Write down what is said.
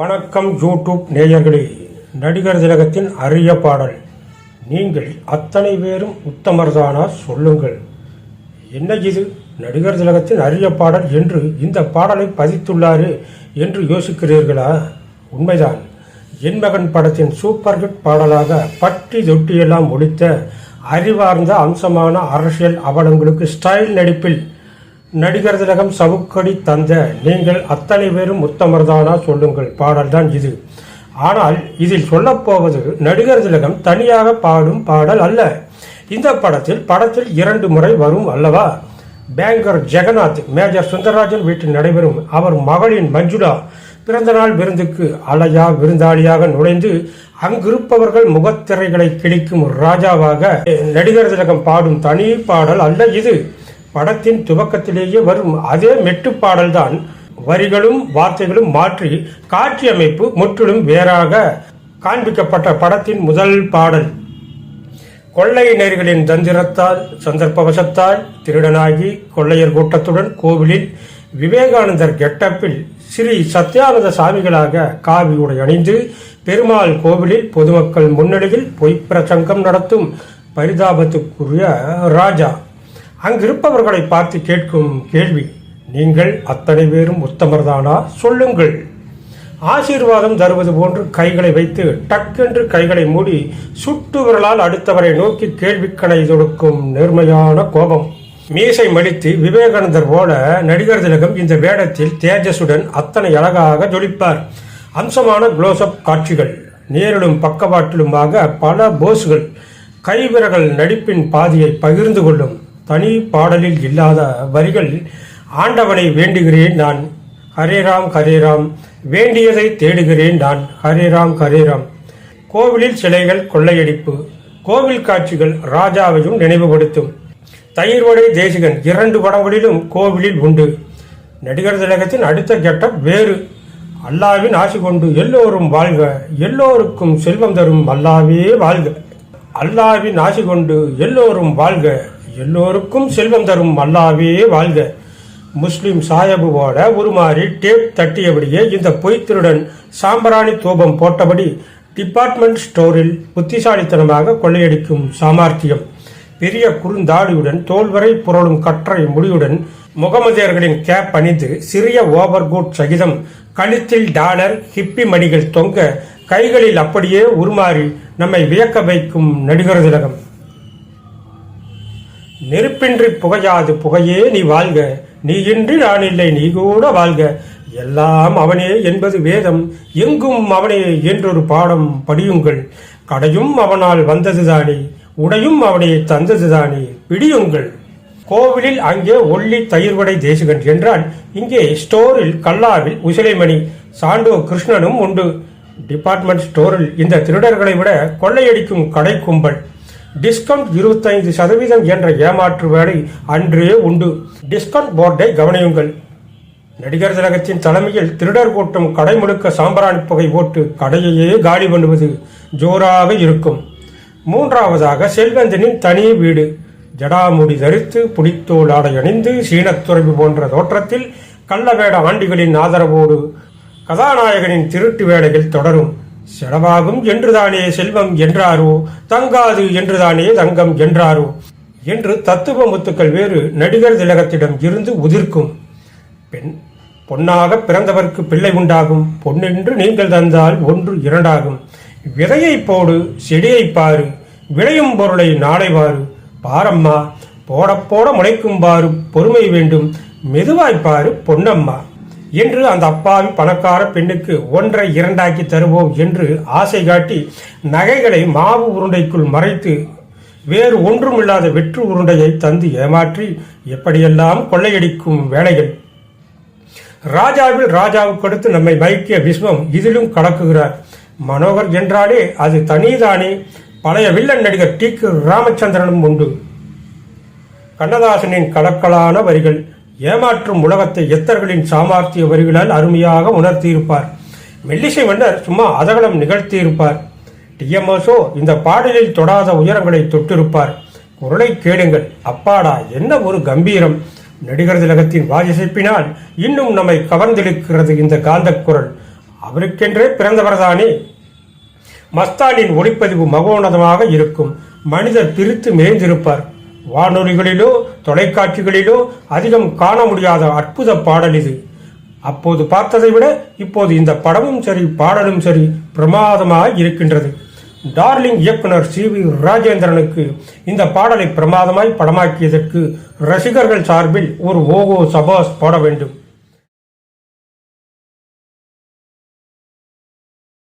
வணக்கம் யூடியூப் நேயர்களே. நடிகர் திலகத்தின் அரிய பாடல். நீங்கள் அத்தனை பேரும் உத்தமர்தானா சொல்லுங்கள். என்ன இது நடிகர் திலகத்தின் அரிய பாடல் என்று இந்த பாடலை பதித்துள்ளாரு என்று யோசிக்கிறீர்களா? உண்மைதான். என் மகன் படத்தின் சூப்பர் ஹிட் பாடலாக பட்டி தொட்டியெல்லாம் ஒழித்த அறிவார்ந்த அம்சமான அரசியல் அவலங்களுக்கு ஸ்டைல் நடிப்பில் நடிகர் திலகம் சவுக்கடி தந்த நீங்கள் அத்தனை பேரும் உத்தமர்தானா சொல்லுங்கள் பாடல் தான் இது. ஆனால் இதில் சொல்லப்போவது நடிகர் திலகம் தனியாக பாடும் பாடல் அல்ல. இந்த படத்தில் 2 முறை வரும் அல்லவா? பேங்கர் ஜெகநாத் மேஜர் சுந்தரராஜன் வீட்டில் நடைபெறும் அவர் மகளின் மஞ்சுளா பிறந்தநாள் விருந்துக்கு அலையா விருந்தாளியாக நுழைந்து அங்கிருப்பவர்கள் முகத்திரைகளை கிழிக்கும் ராஜாவாக நடிகர் திலகம் பாடும் தனி பாடல் அல்ல இது. படத்தின் துவக்கத்திலேயே வரும் அதே மெட்டு பாடல்தான். வரிகளும் வார்த்தைகளும் மாற்றி காட்சி அமைப்பு முற்றிலும் வேறாக காண்பிக்கப்பட்ட படத்தின் முதல் பாடல். கொள்ளையினர்களின் தந்திரத்தால் சந்தர்ப்பவசத்தால் திருடனாகி கொள்ளையர் கூட்டத்துடன் கோவிலில் விவேகானந்தர் கெட்டப்பில் ஸ்ரீ சத்யானந்த சாமிகளாக காவி உடை அணிந்து பெருமாள் கோவிலில் பொதுமக்கள் முன்னிலையில் பொய்ப்பிரசங்கம் நடத்தும் பரிதாபத்துக்குரிய ராஜா அங்கிருப்பவர்களை பார்த்து கேட்கும் கேள்வி, நீங்கள் அத்தனை பேரும் உத்தமர்தானா சொல்லுங்கள். ஆசீர்வாதம் தருவது போன்று கைகளை வைத்து டக்கென்று கைகளை மூடி சுட்டு விரலால் அடுத்தவரை நோக்கி கேள்விக்கணை தொடுக்கும் நேர்மையான கோபம். மீசை மடித்து விவேகானந்தர் போல நடிகர் திலகம் இந்த வேடத்தில் தேஜஸுடன் அத்தனை அழகாக ஜொலிப்பார். அம்சமான க்ளோஸ்அப் காட்சிகள், நேரிலும் பக்கவாட்டிலுமாக பல போஸ்கள், கைவிரகள் நடிப்பின் பாதியை பகிர்ந்து கொள்ளும். தனி பாடலில் இல்லாத வரிகள், ஆண்டவனை வேண்டுகிறேன் நான் ஹரேராம் ஹரேராம், வேண்டியதை தேடுகிறேன் நான் ஹரேராம் ஹரேராம். கோவிலில் சிலைகள் கொள்ளையடிப்பு, கோவில் காட்சிகள் ராஜாவையும் நினைவுபடுத்தும். தயிர்வடை தேசிகன் 2 படங்களிலும் கோவிலில் உண்டு. நடிகர் திலகத்தின் அடுத்த கெட்டப் வேறு. அல்லாவின் ஆசி கொண்டு எல்லோரும் வாழ்க, எல்லோருக்கும் செல்வம் தரும் அல்லாவே வாழ்க. அல்லாவின் ஆசி கொண்டு எல்லோரும் வாழ்க, எல்லோருக்கும் செல்வம் தரும் அல்லாவே வாழ்க. முஸ்லிம் சாயபு போல உருமாறி டேப் தட்டியபடியே இந்த பொய்த்திருடன் சாம்பிராணி தூபம் போட்டபடி டிபார்ட்மெண்ட் ஸ்டோரில் புத்திசாலித்தனமாக கொள்ளையடிக்கும் சாமர்த்தியம். பெரிய குறுந்தாடியுடன் தோல்வரை புரளும் கற்றை முடியுடன் முகமதியர்களின் கேப் அணிந்து சிறிய ஓவர்கோட் சகிதம் கழுத்தில் டாலர் ஹிப்பி மணிகள் தொங்க கைகளில் அப்படியே உருமாறி நம்மை வியக்க வைக்கும் நடிகர் திலகம். நெருப்பின்றி புகையாது புகையே நீ வாழ்க, நீ இன்றி நான் இல்லை நீ கூட வாழ்க, எல்லாம் அவனே என்பது வேதம், எங்கும் அவனே என்றொரு பாடம் படியுங்கள், கடையும் அவனால் வந்ததுதானே, உடையும் அவனே தந்ததுதானே, பிடியுங்கள். கோவிலில் அங்கே ஒல்லி தயிர்வடை தேசிகன் என்றால் இங்கே ஸ்டோரில் கல்லாவில் உசிலைமணி சாண்டோ கிருஷ்ணனும் உண்டு. டிபார்ட்மெண்ட் ஸ்டோரில் இந்த திருடர்களை விட கொள்ளையடிக்கும் கடை கும்பல். டிஸ்கவுண்ட் 25% என்ற ஏமாற்று வேலை அன்றே உண்டு. டிஸ்கவுண்ட் போர்டை கவனியுங்கள். நடிகர் திலகத்தின் தலைமையில் திருடர் கூட்டம் கடை முழுக்க சாம்பிராணி புகை போட்டு கடையையே காலி பண்ணுவது ஜோராக இருக்கும். 3வதாக செல்வந்தனின் தனி வீடு. ஜடாமுடி தரித்து புடித்தோல் ஆடை அணிந்து சீனத்துறவி போன்ற தோற்றத்தில் கள்ளவேட ஆண்டிகளின் ஆதரவோடு கதாநாயகனின் திருட்டு வேலைகள் தொடரும். செலவாகும் என்றுதானே செல்வம் என்றாரோ, தங்காது என்றுதானே தங்கம் என்றாரோ என்று தத்துவ முத்துக்கள் வேறு நடிகர் திலகத்திடம் இருந்து உதிர்க்கும். பொன்னாக பிறந்தவர்க்கு பிள்ளை உண்டாகும், பொன்னென்று நீங்கள் தந்தால் 1 2 விதையை போடு செடியை பாரு, விளையும் பொருளை நாளை வாரு, பாரம்மா போட போட முளைக்கும் பாரு, பொறுமை வேண்டும் மெதுவாய்ப்பாரு பொன்னம்மா என்று அந்த அப்பாவி பணக்கார பெண்ணுக்கு 1 2 தருவோம் என்று ஆசை காட்டி நகைகளை மாவு உருண்டைக்குள் மறைத்து வேறு ஒன்றுமில்லாத வெற்று உருண்டையை தந்து ஏமாற்றி எப்படியெல்லாம் கொள்ளையடிக்கும் வேலைகள். ராஜாவில் ராஜாவுக்கு அடுத்து நம்மை மயக்கிய விஸ்வம் இதிலும் கலக்குகிறார். மனோகர் என்றாலே அது தனிதானே. பழைய வில்லன் நடிகர் டி.கு. ராமச்சந்திரனும் உண்டு. கண்ணதாசனின் கலக்கலான வரிகள் ஏமாற்றும் உலகத்தை எத்தர்களின் சாமர்த்திய வரிகளால் அருமையாக உணர்த்தியிருப்பார். மெல்லிசை மன்னர் சும்மா அதகலம் நிகழ்த்தியிருப்பார். டிஎம்எஸோ இந்த பாடலில் தொடாத உயரங்களை தொட்டிருப்பார். குரலை கேளுங்கள், அப்பாடா என்ன ஒரு கம்பீரம்! நடிகர் திலகத்தின் வாஜிசைப்பினால் இன்னும் நம்மை கவர்ந்திருக்கிறது இந்த காந்த குரல். அவருக்கென்றே பிறந்தவர்தானே. மஸ்தானின் ஒளிப்பதிவு மகோன்னதமாக இருக்கும். மனிதர் பிரித்து மேய்ந்திருப்பார். வானொலிகளிலோ தொலைக்காட்சிகளிலோ அதிகம் காண முடியாத அற்புத பாடல் இது. அப்போது பார்த்ததை விட இப்போது இந்த படமும் சரி பாடலும் சரி பிரமாதமாக இருக்கின்றது. டார்லிங் இயக்குனர் சி.வி. ராஜேந்திரனுக்கு இந்த பாடலை பிரமாதமாய் படமாக்கியதற்கு ரசிகர்கள் சார்பில் ஒரு ஓகோ சபாஸ் போட வேண்டும்.